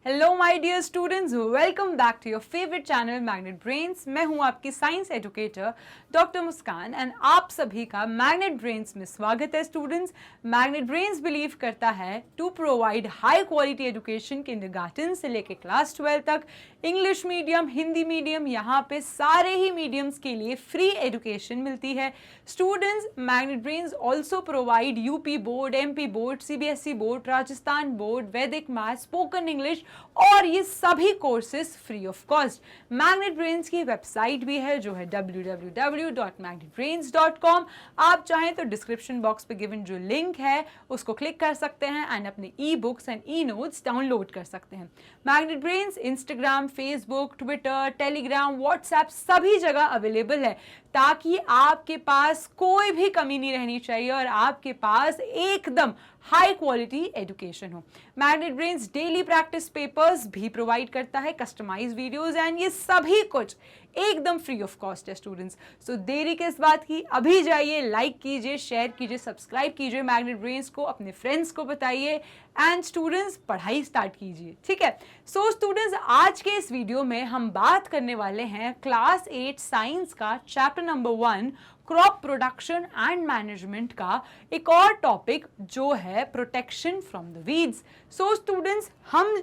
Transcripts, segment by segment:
Hello my dear students, welcome back to your favourite channel magnet brains. मैं हूं आपकी science educator doctor Muskan and आप सभी का मैग्नेट ब्रेन्स में स्वागत है। स्टूडेंट्स, मैग्नेट ब्रेन्स बिलीव करता है to provide high quality education kindergarten से लेकर क्लास 12 तक। इंग्लिश मीडियम, हिंदी मीडियम, यहाँ पे सारे ही मीडियम्स के लिए फ्री एजुकेशन मिलती है। Students, magnet brains also provide UP board, MP board, CBSE board, Rajasthan board, वैदिक मैथ, स्पोकन इंग्लिश और ये सभी courses free of cost. Magnet brains की वेबसाइट भी है जो है www.magnetbrains.com। आप चाहें तो डिस्क्रिप्शन बॉक्स पे गिवन जो लिंक है उसको क्लिक कर सकते हैं एंड अपने ई books and e notes download कर सकते हैं। Magnet brains Instagram, Facebook, Twitter, Telegram, WhatsApp सभी जगह अवेलेबल है ताकि आपके पास कोई भी कमी नहीं रहनी चाहिए और आपके पास एकदम हाई क्वालिटी एजुकेशन हो। Magnet brains daily practice papers भी प्रोवाइड करता है, कस्टमाइज वीडियोस एंड ये सभी कुछ एकदम फ्री ऑफ कॉस्ट है। स्टूडेंट्स, सो देरी किस बात की, अभी जाइए, लाइक कीजिए, शेयर कीजिए, सब्सक्राइब कीजिए मैग्नेट ब्रेन्स को, अपने फ्रेंड्स को बताइए एंड स्टूडेंट्स पढ़ाई स्टार्ट कीजिए। ठीक है। सो स्टूडेंट्स, आज के इस वीडियो में हम बात करने वाले हैं क्लास 8 साइंस का chapter number 1 crop production and management का एक और टॉपिक जो है protection from the weeds. So students, हम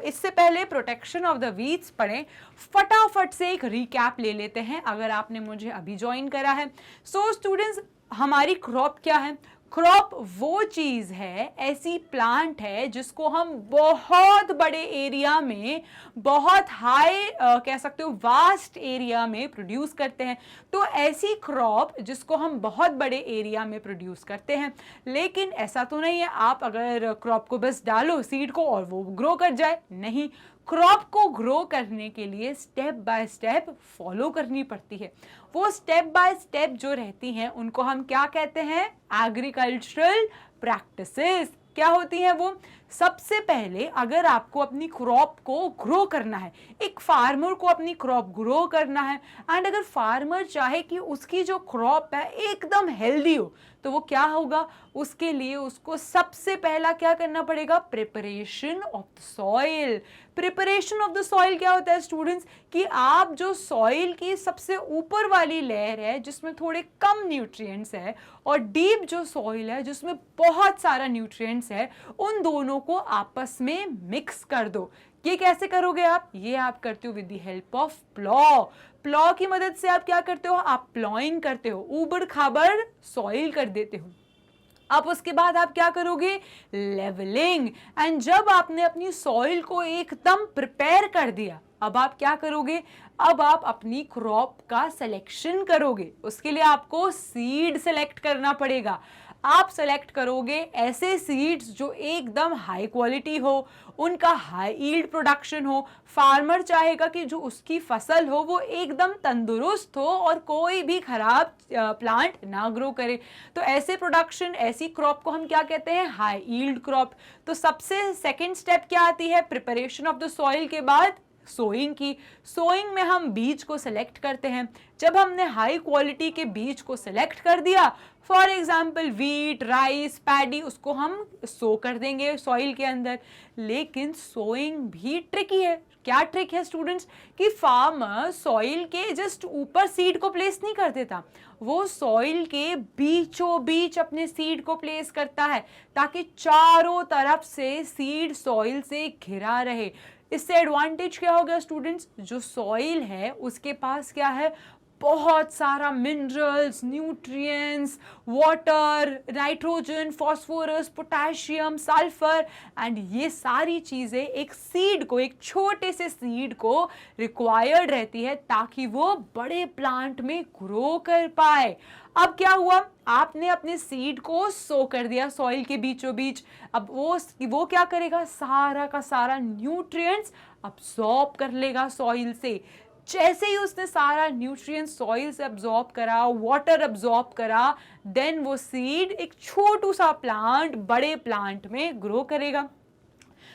इससे पहले प्रोटेक्शन ऑफ द वीड्स पढ़ें, फटाफट से एक रिकैप ले लेते हैं अगर आपने मुझे अभी ज्वाइन करा है। सो स्टूडेंट्स, हमारी क्रॉप क्या है? क्रॉप वो चीज है, ऐसी प्लांट है जिसको हम बहुत बड़े एरिया में, बहुत हाई कह सकते हो वास्ट एरिया में प्रोड्यूस करते हैं। तो ऐसी क्रॉप जिसको हम बहुत बड़े एरिया में प्रोड्यूस करते हैं, लेकिन ऐसा तो नहीं है आप अगर क्रॉप को बस डालो सीड को और वो ग्रो कर जाए, नहीं। क्रॉप को ग्रो करने के लिए स्टेप बाय स्टेप फॉलो करनी पड़ती है। वो स्टेप बाय स्टेप जो रहती हैं उनको हम क्या कहते हैं? Agricultural practices. क्या होती हैं वो? सबसे पहले अगर आपको अपनी क्रॉप को ग्रो करना है, एक फार्मर को अपनी क्रॉप ग्रो करना है एंड अगर फार्मर चाहे कि उसकी जो क्रॉप है एकदम हेल्दी हो, तो वो क्या होगा? उसके लिए उसको सबसे पहला क्या करना पड़ेगा? Preparation of the soil. Preparation of the soil क्या होता है स्टूडेंट्स? कि आप जो सॉइल की सबसे ऊपर वाली लेयर है जिसमें थोड़े कम न्यूट्रिएंट्स है और डीप जो सॉइल है जिसमें बहुत सारा न्यूट्रिएंट्स है, उन दोनों को आपस में मिक्स कर दो। ये कैसे करोगे आप? ये आप करते हो with the help of plough. Plough की मदद से आप क्या करते हो? आप प्लॉइंग करते हो, ऊबड़ खाबड़ सॉइल कर देते हो। अब उसके बाद आप क्या करोगे? लेवलिंग। एंड जब आपने अपनी सॉइल को एकदम प्रिपेयर कर दिया, अब आप क्या करोगे? अब आप अपनी क्रॉप का सिलेक्शन करोगे। उसके लिए आपको सीड सेलेक्ट करना पड़ेगा। आप सेलेक्ट करोगे ऐसे सीड्स जो एकदम हाई क्वालिटी हो, उनका हाई यील्ड प्रोडक्शन हो। फार्मर चाहेगा कि जो उसकी फसल हो वो एकदम तंदुरुस्त हो और कोई भी खराब प्लांट ना ग्रो करे। तो ऐसे प्रोडक्शन, ऐसी क्रॉप को हम क्या कहते हैं? High yield crop. तो सबसे सेकेंड स्टेप क्या आती है? प्रिपरेशन ऑफ द सॉइल के बाद सोइंग की। सोइंग में हम बीज को सिलेक्ट करते हैं। जब हमने हाई क्वालिटी के बीज को सिलेक्ट कर दिया, for example wheat, rice, paddy, उसको हम सो कर देंगे सॉइल के अंदर। लेकिन सोइंग भी ट्रिकी है। क्या ट्रिक है स्टूडेंट्स? कि फार्मर सॉइल के जस्ट ऊपर सीड को प्लेस नहीं कर देता, वो सॉइल के बीचों बीच अपने सीड को प्लेस करता है ताकि चारों तरफ से सीड सॉइल से घिरा रहे। इससे एडवांटेज क्या होगा स्टूडेंट्स? जो सॉइल है उसके पास क्या है? बहुत सारा minerals, nutrients, water, nitrogen, phosphorus, potassium, sulphur and ये सारी चीजें एक सीड को, एक छोटे से सीड को रिक्वायर्ड रहती है ताकि वो बड़े प्लांट में ग्रो कर पाए। अब क्या हुआ? आपने अपने सीड को सो कर दिया सॉइल के बीचों बीच। अब वो क्या करेगा? सारा का सारा न्यूट्रिएंट्स अब्सॉर्ब कर लेगा सॉइल से। जैसे ही उसने सारा न्यूट्रिएंट सॉइल से अब्सॉर्ब करा, वाटर अब्सॉर्ब करा, देन वो सीड एक छोटू सा प्लांट बड़े प्लांट में ग्रो करेगा।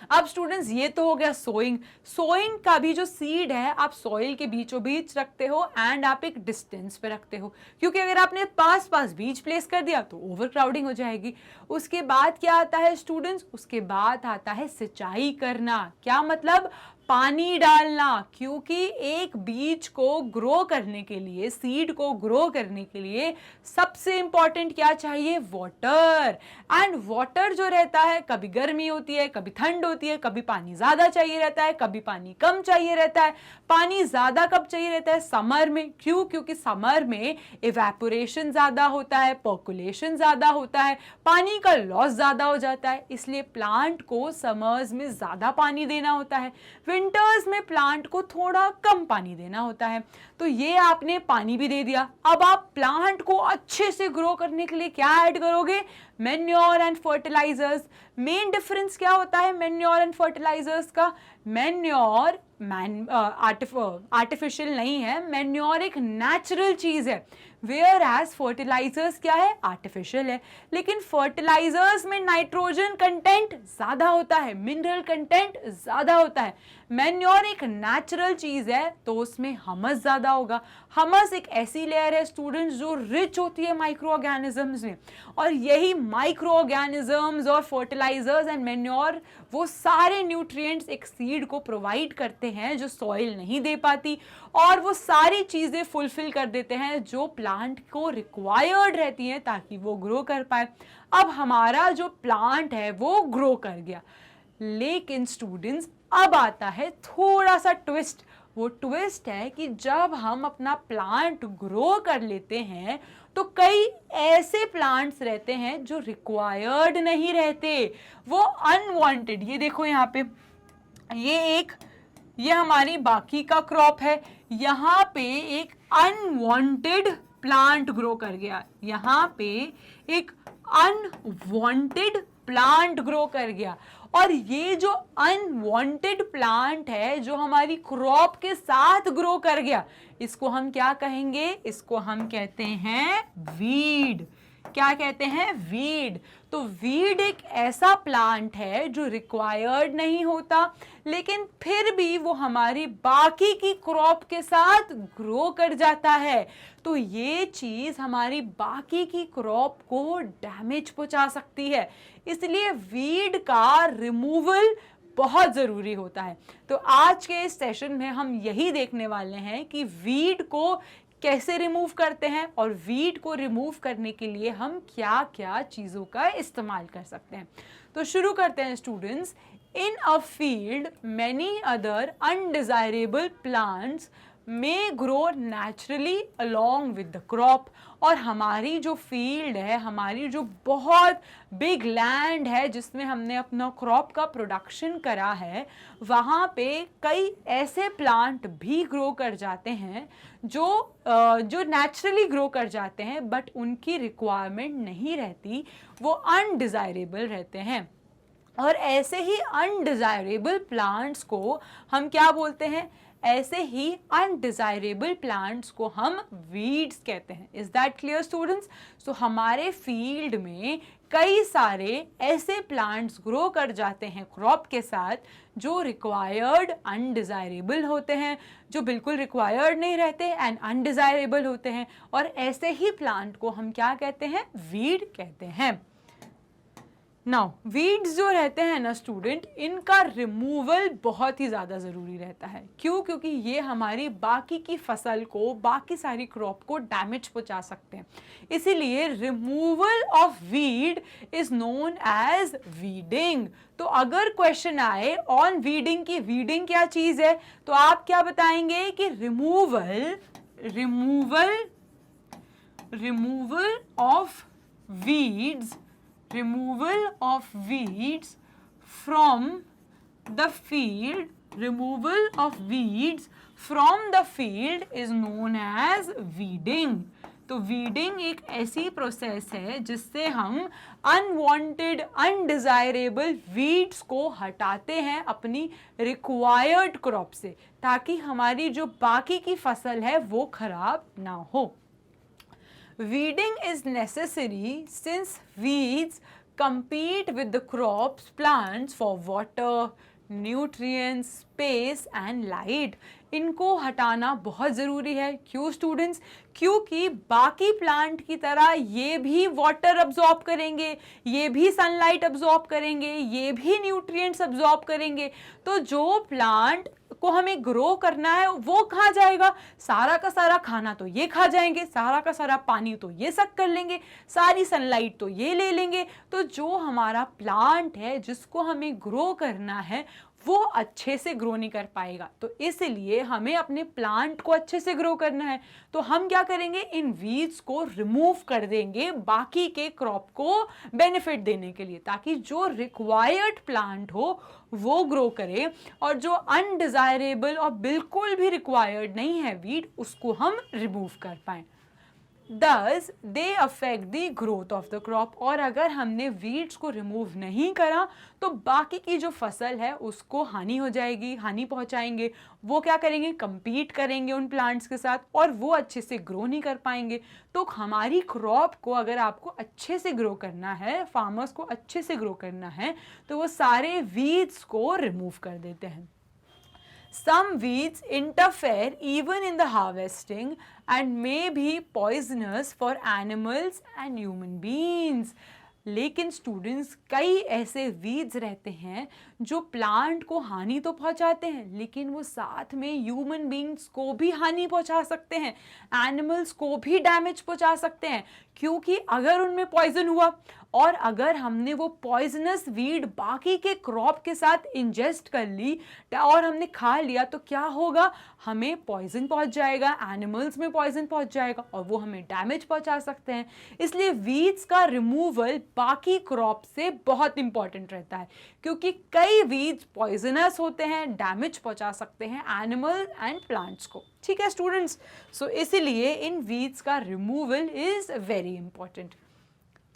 अब स्टूडेंट्स ये तो हो गया सोइंग। सोइंग का भी जो सीड है आप सॉइल के बीचों बीच रखते हो एंड आप एक डिस्टेंस पे रखते हो, क्योंकि अगर आपने पास पास बीज प्लेस कर दिया तो ओवर क्राउडिंग हो जाएगी। उसके बाद क्या आता है स्टूडेंट्स, उसके बाद आता है सिंचाई करना। क्या मतलब, पानी डालना, क्योंकि एक बीज को ग्रो करने के लिए, सीड को ग्रो करने के लिए सबसे इंपॉर्टेंट क्या चाहिए, वाटर। एंड वाटर जो रहता है, कभी गर्मी होती है, कभी ठंड होती है, कभी पानी ज्यादा चाहिए रहता है, कभी पानी कम चाहिए रहता है। पानी ज्यादा कब चाहिए रहता है, समर में। क्यों, क्योंकि समर में इवेपोरेशन ज्यादा होता है, पर्कुलेशन ज्यादा होता है, पानी का लॉस ज्यादा हो जाता है, इसलिए प्लांट को समर्स में ज्यादा पानी देना होता है, विंटर्स में प्लांट को थोड़ा कम पानी देना होता है। तो ये आपने पानी भी दे दिया। अब आप प्लांट को अच्छे से ग्रो करने के लिए क्या ऐड करोगे, manure and fertilisers. Main difference क्या होता है मैन्योर एंड फर्टिलाइजर्स का, मैन्योर आर्टिफिशियल नहीं है, मैन्योर एक नेचुरल चीज है, वेयर एज फर्टिलाइजर्स क्या है, आर्टिफिशियल है। लेकिन फर्टिलाइजर्स में नाइट्रोजन कंटेंट ज्यादा होता है, मिनरल कंटेंट ज्यादा होता है। मैन्योर एक नेचुरल चीज है तो उसमें हमस ज्यादा होगा। हमस एक ऐसी लेयर है स्टूडेंट्स जो रिच होती है माइक्रो ऑर्गेनिजम्स में, और यही माइक्रो ऑर्गेनिजम्स और फर्टिलाइजर्स एंड मैन्योर वो सारे न्यूट्रिएंट्स एक सीड को प्रोवाइड करते हैं जो सॉइल नहीं दे पाती, और वो सारी चीजें फुलफिल कर देते हैं जो प्लांट को रिक्वायर्ड रहती हैं ताकि वो ग्रो कर पाए। अब हमारा जो प्लांट है वो ग्रो कर गया, लेकिन स्टूडेंट्स अब आता है थोड़ा सा ट्विस्ट। वो ट्विस्ट है कि जब हम अपना प्लांट ग्रो कर लेते हैं तो कई ऐसे प्लांट्स रहते हैं जो रिक्वायर्ड नहीं रहते, वो अनवांटेड। ये देखो यहाँ पे, ये हमारी बाकी का क्रॉप है, यहाँ पे एक अनवांटेड प्लांट ग्रो कर गया, यहाँ पे एक अनवांटेड प्लांट ग्रो कर गया। और ये जो अनवांटेड प्लांट है जो हमारी क्रॉप के साथ ग्रो कर गया, इसको हम क्या कहेंगे, इसको हम कहते हैं वीड। क्या कहते हैं, वीड। तो वीड एक ऐसा प्लांट है जो रिक्वायर्ड नहीं होता, लेकिन फिर भी वो हमारी बाकी की क्रॉप के साथ ग्रो कर जाता है। तो ये चीज हमारी बाकी की क्रॉप को डैमेज पहुंचा सकती है, इसलिए वीड का रिमूवल बहुत जरूरी होता है। तो आज के इस सेशन में हम यही देखने वाले हैं कि वीड को कैसे रिमूव करते हैं, और वीड को रिमूव करने के लिए हम क्या क्या चीज़ों का इस्तेमाल कर सकते हैं। तो शुरू करते हैं students. In a field many other undesirable plants may grow naturally along with the crop. और हमारी जो फील्ड है, हमारी जो बहुत बिग लैंड है जिसमें हमने अपना क्रॉप का प्रोडक्शन करा है, वहाँ पे कई ऐसे प्लांट भी ग्रो कर जाते हैं जो नेचुरली ग्रो कर जाते हैं, बट उनकी रिक्वायरमेंट नहीं रहती, वो अनडिजायरेबल रहते हैं। और ऐसे ही अनडिजायरेबल प्लांट्स को हम क्या बोलते हैं, ऐसे ही अनडिजायरेबल प्लांट्स को हम वीड्स कहते हैं। Is that clear students? So हमारे फील्ड में कई सारे ऐसे प्लांट्स ग्रो कर जाते हैं क्रॉप के साथ जो रिक्वायर्ड अनडिजायरेबल होते हैं, जो बिल्कुल रिक्वायर्ड नहीं रहते एंड अनडिजायरेबल होते हैं, और ऐसे ही प्लांट को हम क्या कहते हैं, वीड कहते हैं। नाउ वीड्स जो रहते हैं ना स्टूडेंट, इनका रिमूवल बहुत ही ज़्यादा ज़रूरी रहता है। क्यों? क्योंकि ये हमारी बाकी की फसल को, बाकी सारी क्रॉप को डैमेज पहुंचा सकते हैं, इसीलिए removal of weed is known as weeding. तो अगर क्वेश्चन आए ऑन वीडिंग की वीडिंग क्या चीज़ है, तो आप क्या बताएंगे कि removal of weeds, removal of weeds from the field, removal of weeds from the field is known as weeding। तो वीडिंग एक ऐसी प्रोसेस है जिससे हम अनवांटेड अनडिजायरेबल वीड्स को हटाते हैं अपनी रिक्वायर्ड क्रॉप से, ताकि हमारी जो बाकी की फसल है वो खराब ना हो। Weeding is necessary since weeds compete with the crops plants for water, nutrients, space and light. इनको हटाना बहुत ज़रूरी है। क्यों स्टूडेंट्स? क्योंकि बाकी प्लांट की तरह ये भी वाटर अब्जॉर्ब करेंगे, ये भी सनलाइट अब्जॉर्ब करेंगे, ये भी न्यूट्रिएंट्स अब्जॉर्ब करेंगे। तो जो प्लांट को हमें ग्रो करना है वो कहाँ जाएगा? सारा का सारा खाना तो ये खा जाएंगे, सारा का सारा पानी तो ये सक कर लेंगे, सारी सनलाइट तो ये ले लेंगे। तो जो हमारा प्लांट है जिसको हमें ग्रो करना है वो अच्छे से ग्रो नहीं कर पाएगा। तो इसलिए हमें अपने प्लांट को अच्छे से ग्रो करना है। तो हम क्या करेंगे? इन वीड्स को रिमूव कर देंगे बाकी के क्रॉप को बेनिफिट देने के लिए, ताकि जो रिक्वायर्ड प्लांट हो वो ग्रो करे और जो अनडिजायरेबल और बिल्कुल भी रिक्वायर्ड नहीं है वीड, उसको हम रिमूव कर पाएं। Thus, they affect the growth of the crop। और अगर हमने वीड्स को रिमूव नहीं करा तो बाकी की जो फसल है उसको हानि हो जाएगी, हानि पहुंचाएंगे। वो क्या करेंगे? compete करेंगे उन प्लांट्स के साथ और वो अच्छे से ग्रो नहीं कर पाएंगे। तो हमारी क्रॉप को अगर आपको अच्छे से ग्रो करना है, फार्मर्स को अच्छे से ग्रो करना है, तो वो सारे वीड्स को रिमूव कर देते हैं। Some weeds interfere even in the harvesting and may be poisonous for animals and human beings। लेकिन स्टूडेंट्स कई ऐसे वीड्स रहते हैं जो प्लांट को हानि तो पहुंचाते हैं, लेकिन वो साथ में ह्यूमन बींग्स को भी हानि पहुंचा सकते हैं, एनिमल्स को भी डैमेज पहुंचा सकते हैं। क्योंकि अगर उनमें पॉइजन हुआ और अगर हमने वो पॉइजनस वीड बाकी के क्रॉप के साथ इंजेस्ट कर ली और हमने खा लिया तो क्या होगा? हमें पॉइजन पहुंच जाएगा, एनिमल्स में पॉइजन पहुंच जाएगा और वो हमें डैमेज पहुंचा सकते हैं। इसलिए वीड्स का रिमूवल बाकी क्रॉप से बहुत इंपॉर्टेंट रहता है, क्योंकि कई वीड्स पॉइजनस होते हैं, डैमेज पहुंचा सकते हैं एनिमल एंड प्लांट्स को। ठीक है स्टूडेंट्स? सो इसीलिए इन वीड्स का रिमूवल इज वेरी इंपॉर्टेंट।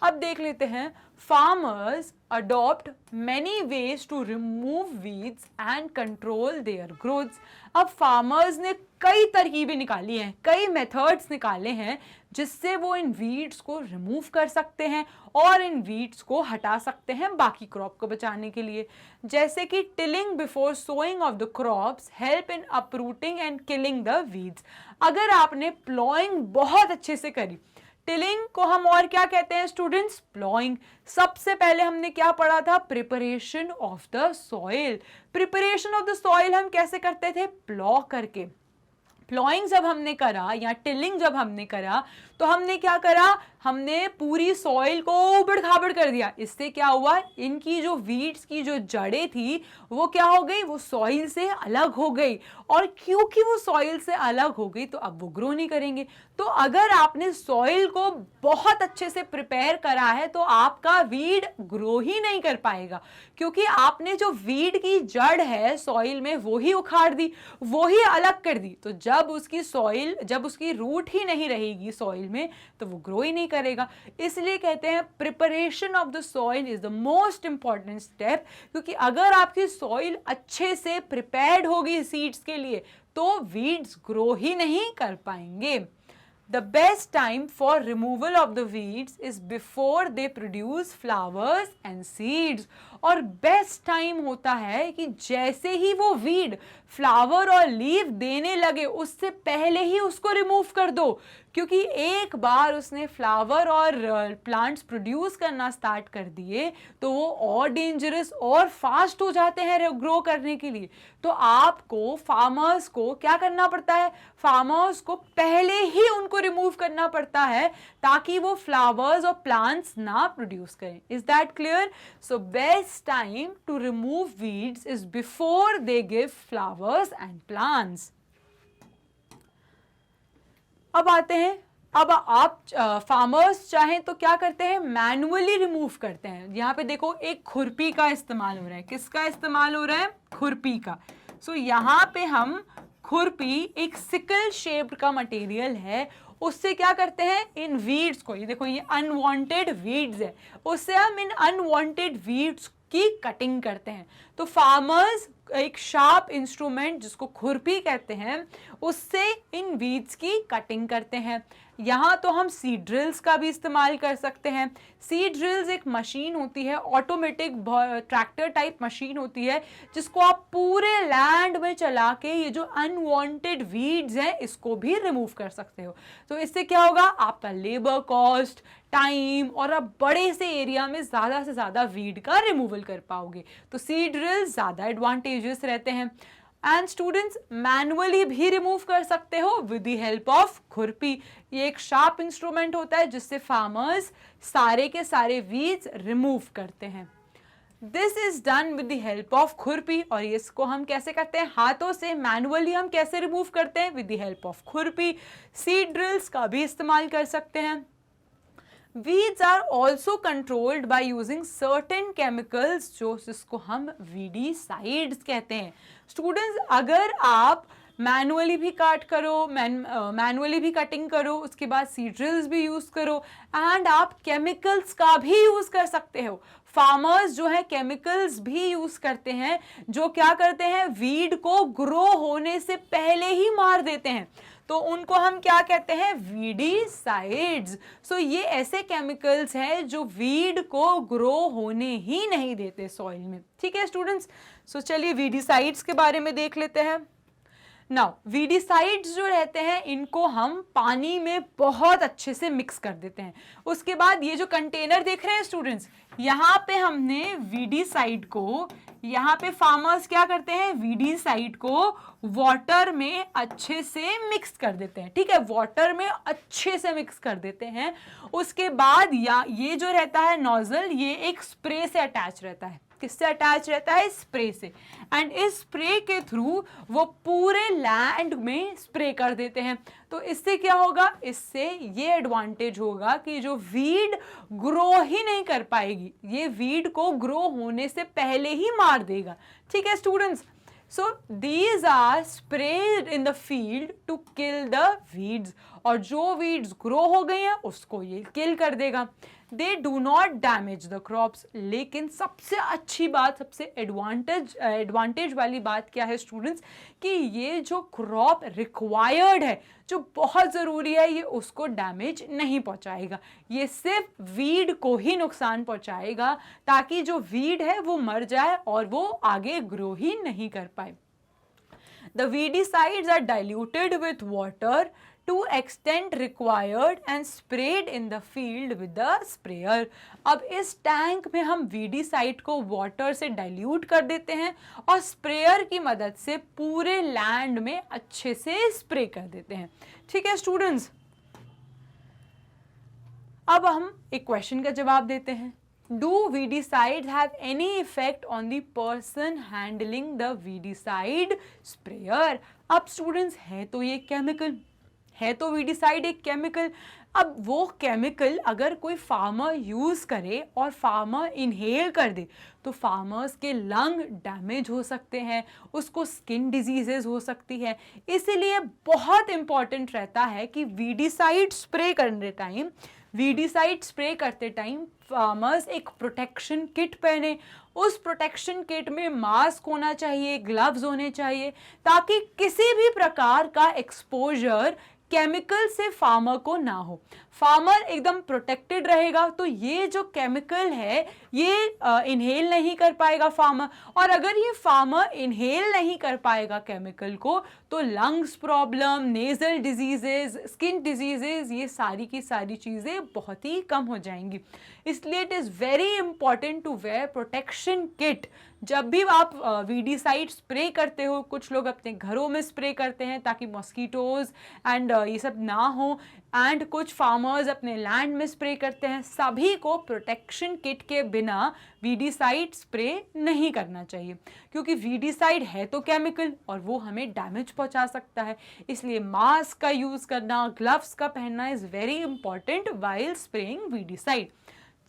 अब देख लेते हैं, farmers adopt many ways to remove weeds and control their growths. अब फार्मर्स ने कई तरकीबें निकाली हैं, कई मेथड्स निकाले हैं जिससे वो इन वीड्स को रिमूव कर सकते हैं और इन वीड्स को हटा सकते हैं बाकी क्रॉप को बचाने के लिए। जैसे कि tilling before sowing of the crops help in uprooting and killing the weeds. अगर आपने प्लॉइंग बहुत अच्छे से करी, टिलिंग को हम और क्या कहते हैं स्टूडेंट्स? प्लॉइंग। सबसे पहले हमने क्या पढ़ा था? Preparation of the soil. Preparation of the soil हम कैसे करते थे? प्लॉ करके। प्लॉइंग जब हमने करा या टिलिंग जब हमने करा तो हमने क्या करा? हमने पूरी सॉइल को उबड़ खाबड़ कर दिया। इससे क्या हुआ? इनकी जो वीड्स की जो जड़ें थी वो क्या हो गई? वो सॉइल से अलग हो गई, और क्योंकि वो सॉइल से अलग हो गई तो अब वो ग्रो नहीं करेंगे। तो अगर आपने सॉइल को बहुत अच्छे से प्रिपेयर करा है तो आपका वीड ग्रो ही नहीं कर पाएगा, क्योंकि आपने जो वीड की जड़ है सॉइल में वो ही उखाड़ दी, वो ही अलग कर दी। तो जब उसकी रूट ही नहीं रहेगी सॉइल में तो वो ग्रो ही नहीं करेगा। इसलिए कहते हैं preparation of the soil is the most important step, क्योंकि अगर आपकी सॉइल अच्छे से प्रिपेयर्ड होगी सीड्स के लिए तो वीड्स ग्रो ही नहीं कर पाएंगे। The best time for removal of the weeds is before they produce flowers and seeds। और बेस्ट टाइम होता है कि जैसे ही वो वीड फ्लावर और लीफ देने लगे उससे पहले ही उसको रिमूव कर दो, क्योंकि एक बार उसने फ्लावर और प्लांट्स प्रोड्यूस करना स्टार्ट कर दिए तो वो और डेंजरस और फास्ट हो जाते हैं ग्रो करने के लिए। तो आपको फार्मर्स को क्या करना पड़ता है? फार्मर्स को पहले ही उनको रिमूव करना पड़ता है ताकि वो फ्लावर्स और प्लांट्स ना प्रोड्यूस करें। Is that clear? So best time to remove weeds is before they give flowers and plants। अब आते हैं, अब आप फार्मर्स चाहें तो क्या करते हैं? मैनुअली रिमूव करते हैं। यहाँ पे देखो एक खुरपी का इस्तेमाल हो रहा है। किसका इस्तेमाल हो रहा है? खुरपी का। सो यहाँ पे हम खुरपी एक सिकल शेप्ड का मटेरियल है, उससे क्या करते हैं? इन वीड्स को, ये देखो ये अनवांटेड वीड्स है, उससे हम इन अनवांटेड वीड्स की कटिंग करते हैं। तो फार्मर्स एक शार्प इंस्ट्रूमेंट जिसको खुरपी कहते हैं उससे इन वीड्स की कटिंग करते हैं। यहाँ तो हम सीड ड्रिल्स का भी इस्तेमाल कर सकते हैं। सीड ड्रिल्स एक मशीन होती है, ऑटोमेटिक ट्रैक्टर टाइप मशीन होती है, जिसको आप पूरे लैंड में चला के ये जो अनवांटेड वीड्स हैं इसको भी रिमूव कर सकते हो। तो इससे क्या होगा, आपका लेबर कॉस्ट, टाइम, और आप बड़े से एरिया में ज़्यादा से ज़्यादा वीड का रिमूवल कर पाओगे। तो सीड ड्रिल्स ज़्यादा एडवांटेजेस रहते हैं। एंड स्टूडेंट्स, मैनुअली भी रिमूव कर सकते हो विद द हेल्प ऑफ खुरपी। ये एक शार्प इंस्ट्रूमेंट होता है जिससे फार्मर्स सारे के सारे वीड्स रिमूव करते हैं। This is done with the help of खुरपी, और इसको हम कैसे करते हैं, हाथों से। मैनुअली हम कैसे रिमूव करते हैं, विद द हेल्प ऑफ खुरपी। सीड ड्रिल्स का भी इस्तेमाल कर सकते हैं। Weeds are also controlled by using certain chemicals, जो जिसको हम वीडीसाइड्स कहते हैं। स्टूडेंट्स, अगर आप मैनुअली भी काट करो, मैनुअली भी कटिंग करो, उसके बाद सीड ड्रिल्स भी यूज करो, एंड आप केमिकल्स का भी यूज कर सकते हो। फार्मर्स जो है केमिकल्स भी यूज करते हैं, जो क्या करते हैं, वीड को ग्रो होने से पहले ही मार देते हैं। तो उनको हम क्या कहते हैं, वीडीसाइड्स। सो ये ऐसे केमिकल्स हैं जो वीड को ग्रो होने ही नहीं देते सॉइल में। ठीक है स्टूडेंट्स, सो चलिए वीडीसाइड्स के बारे में देख लेते हैं। नाउ वीडीसाइड्स जो रहते हैं इनको हम पानी में बहुत अच्छे से मिक्स कर देते हैं। उसके बाद ये जो कंटेनर देख रहे हैं स्टूडेंट्स, यहाँ पे हमने वीडीसाइड को, यहाँ पे फार्मर्स क्या करते हैं, वीडीसाइड को वाटर में अच्छे से मिक्स कर देते हैं। ठीक है, वाटर में अच्छे से मिक्स कर देते हैं। उसके बाद ये जो रहता है नोजल, ये एक स्प्रे से अटैच रहता है। किससे अटैच रहता है, स्प्रे से। एंड इस स्प्रे के थ्रू वो पूरे लैंड में स्प्रे कर देते हैं। तो इससे क्या होगा, इससे ये एडवांटेज होगा कि जो वीड ग्रो ही नहीं कर पाएगी, ये वीड को ग्रो होने से पहले ही मार देगा। ठीक है students, so these are sprayed in the field to kill the weeds, और जो वीड्स ग्रो हो गई हैं उसको ये किल कर देगा। They do not damage the crops. लेकिन सबसे अच्छी बात, सबसे एडवांटेज वाली बात क्या है स्टूडेंट्स, कि ये जो क्रॉप रिक्वायर्ड है, जो बहुत ज़रूरी है, ये उसको डैमेज नहीं पहुंचाएगा। ये सिर्फ वीड को ही नुकसान पहुंचाएगा, ताकि जो वीड है वो मर जाए और वो आगे ग्रो ही नहीं कर पाए। The weedicides are diluted with water to extent required and sprayed in the field with the sprayer। अब इस टैंक में हम वीडीसाइड को वाटर से डाइल्यूट कर देते हैं और स्प्रेयर की मदद से पूरे लैंड में अच्छे से स्प्रे कर देते हैं। ठीक है स्टूडेंट्स, अब हम एक क्वेश्चन का जवाब देते हैं। Do weedicides have any effect on the person handling the weedicide sprayer? अब स्टूडेंट्स, है तो ये केमिकल, है तो वीडीसाइड एक केमिकल। अब वो केमिकल अगर कोई फार्मर यूज करे और फार्मर इनहेल कर दे, तो फार्मर्स के लंग डैमेज हो सकते हैं, उसको स्किन डिजीजेज हो सकती है। इसीलिए बहुत इंपॉर्टेंट रहता है कि वीडीसाइड स्प्रे करते टाइम, वीडीसाइड स्प्रे करते टाइम फार्मर्स एक प्रोटेक्शन किट पहने। उस प्रोटेक्शन किट में मास्क होना चाहिए, ग्लव्स होने चाहिए, ताकि किसी भी प्रकार का एक्सपोजर केमिकल से फार्मर को ना हो। फार्मर एकदम प्रोटेक्टेड रहेगा, तो ये जो केमिकल है ये इनहेल नहीं कर पाएगा फार्मर, और अगर ये फार्मर इनहेल नहीं कर पाएगा केमिकल को, तो lungs problem, nasal diseases, skin diseases, ये सारी की सारी चीज़ें बहुत ही कम हो जाएंगी। इसलिए it is very important to wear protection kit. जब भी आप वीडीसाइड स्प्रे करते हो, कुछ लोग अपने घरों में स्प्रे करते हैं ताकि मॉस्किटोज एंड ये सब ना हो, एंड कुछ फार्मर्स अपने लैंड में स्प्रे करते हैं। सभी को प्रोटेक्शन किट के बिना वीडीसाइड स्प्रे नहीं करना चाहिए, क्योंकि वीडीसाइड है तो केमिकल और वो हमें डैमेज पहुंचा सकता है। इसलिए मास्क का यूज़ करना, ग्लव्स का पहनना is very important while spraying weedicide.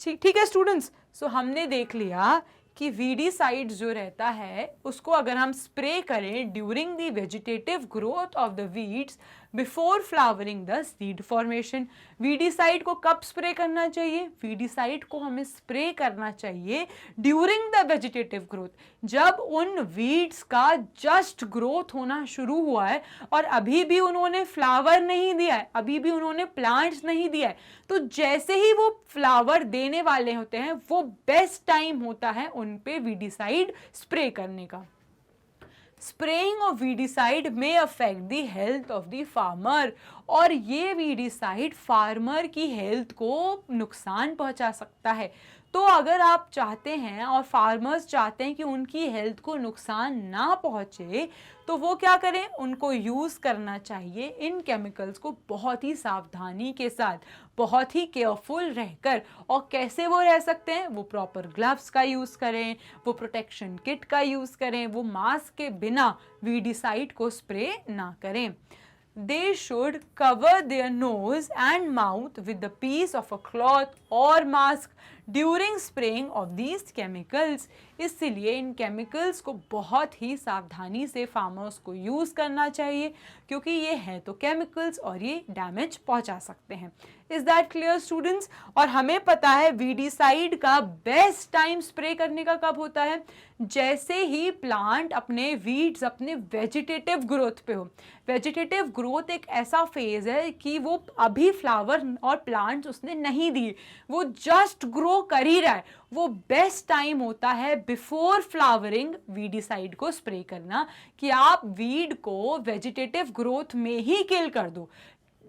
ठीक है स्टूडेंट्स, सो हमने देख लिया कि वीडीसाइड्स जो रहता है उसको अगर हम स्प्रे करें during the vegetative growth of the weeds before flowering the seed formation. Weedicide को कब स्प्रे करना चाहिए? वीडीसाइड को हमें स्प्रे करना चाहिए ड्यूरिंग द वेजिटेटिव ग्रोथ, जब उन वीड्स का जस्ट ग्रोथ होना शुरू हुआ है और अभी भी उन्होंने फ्लावर नहीं दिया है, अभी भी उन्होंने प्लांट्स नहीं दिया है। तो जैसे ही वो फ्लावर देने वाले होते हैं वो बेस्ट टाइम होता है उन पे वीडीसाइड स्प्रे करने का। स्प्रेइंग ऑफ वीडीसाइड में affect the health of the farmer, और ये वीडीसाइड फार्मर की हेल्थ को नुकसान पहुंचा सकता है। तो अगर आप चाहते हैं और फार्मर्स चाहते हैं कि उनकी हेल्थ को नुकसान ना पहुंचे, तो वो क्या करें? उनको यूज़ करना चाहिए इन केमिकल्स को बहुत ही सावधानी के साथ, बहुत ही केयरफुल रहकर। और कैसे वो रह सकते हैं? वो प्रॉपर ग्लव्स का यूज़ करें, वो प्रोटेक्शन किट का यूज़ करें, वो मास्क के बिना वीडीसाइड को स्प्रे ना करें। They should cover their nose and mouth with a piece of a cloth or mask during spraying of these chemicals। इसलिए इन केमिकल्स को बहुत ही सावधानी से फार्मर्स को यूज़ करना चाहिए, क्योंकि ये है तो केमिकल्स और ये डैमेज पहुंचा सकते हैं। Is that clear students? और हमें पता है वीडीसाइड का बेस्ट टाइम स्प्रे करने का कब होता है? जैसे ही प्लांट अपने वीड्स अपने वेजिटेटिव ग्रोथ पे हो। वेजिटेटिव ग्रोथ एक ऐसा फेज है कि वो अभी फ्लावर और प्लांट्स उसने नहीं दिए, वो जस्ट ग्रो कर ही रहा है। वो बेस्ट टाइम होता है बिफोर फ्लावरिंग वीडीसाइड को स्प्रे करना, कि आप वीड को वेजिटेटिव ग्रोथ में ही किल कर दो।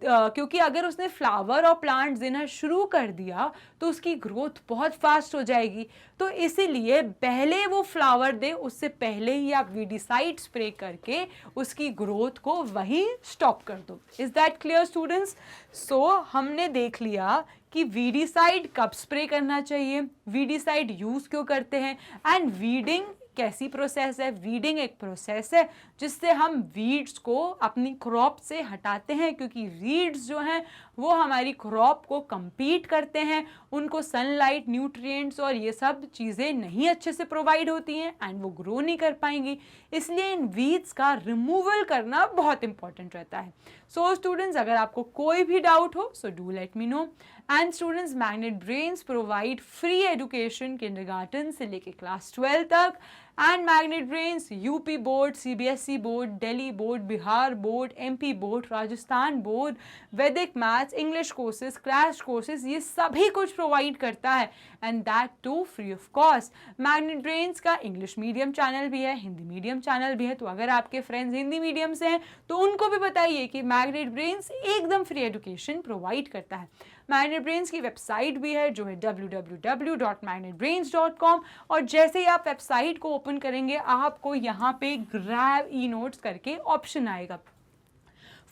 क्योंकि अगर उसने फ्लावर और प्लांट्स देना शुरू कर दिया तो उसकी ग्रोथ बहुत फास्ट हो जाएगी। तो इसीलिए पहले वो फ्लावर दे उससे पहले ही आप वीडीसाइड स्प्रे करके उसकी ग्रोथ को वही स्टॉप कर दो। Is that clear students? So हमने देख लिया कि वीडीसाइड कब स्प्रे करना चाहिए, वीडीसाइड यूज क्यों करते हैं, एंड वीडिंग कैसी प्रोसेस है। वीडिंग एक प्रोसेस है जिससे हम वीड्स को अपनी क्रॉप से हटाते हैं, क्योंकि वीड्स जो हैं वो हमारी क्रॉप को compete करते हैं, उनको सनलाइट, न्यूट्रिएंट्स और ये सब चीज़ें नहीं अच्छे से प्रोवाइड होती हैं एंड वो ग्रो नहीं कर पाएंगी। इसलिए इन वीड्स का रिमूवल करना बहुत इंपॉर्टेंट रहता है। सो स्टूडेंट्स, अगर आपको कोई भी डाउट हो so do let me know. And students, magnet brains provide free education kindergarten से लेके क्लास 12 तक। And magnet brains UP board, CBSE board, Delhi board, Bihar board, MP board, Rajasthan board, Vedic maths, English courses, crash courses, ये सभी कुछ provide करता है, and that too free of cost. Magnet brains का English medium channel भी है, हिंदी मीडियम चैनल भी है। तो अगर आपके फ्रेंड्स हिंदी मीडियम से हैं तो उनको भी बताइए कि मैग्नेट ब्रेन्स एकदम फ्री एजुकेशन प्रोवाइड करता है। मैग्नेट ब्रेन्स की वेबसाइट भी है जो है www.magnetbrains.com, और जैसे ही आप वेबसाइट को ओपन करेंगे आपको यहाँ पे ग्रैब ई नोट्स करके ऑप्शन आएगा।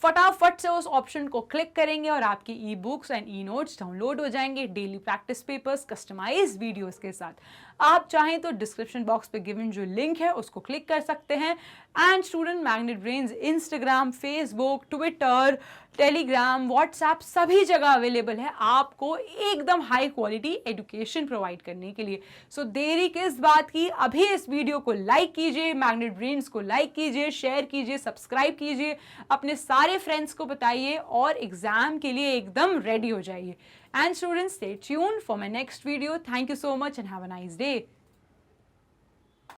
फटाफट से उस ऑप्शन को क्लिक करेंगे और आपकी e books and e notes download हो जाएंगे, daily practice papers, customised videos के साथ। आप चाहें तो डिस्क्रिप्शन बॉक्स पे गिवन जो लिंक है उसको क्लिक कर सकते हैं। And student, magnet brains Instagram, Facebook, Twitter, Telegram, WhatsApp सभी जगह अवेलेबल है आपको एकदम हाई क्वालिटी एजुकेशन प्रोवाइड करने के लिए। सो देरी किस बात की, अभी इस वीडियो को लाइक कीजिए, मैग्नेट ब्रेन्स को लाइक कीजिए, शेयर कीजिए, सब्सक्राइब कीजिए, अपने सारे फ्रेंड्स को बताइए और एग्जाम के लिए एकदम रेडी हो जाइए। And students, stay tuned for my next video. Thank you so much and have a nice day.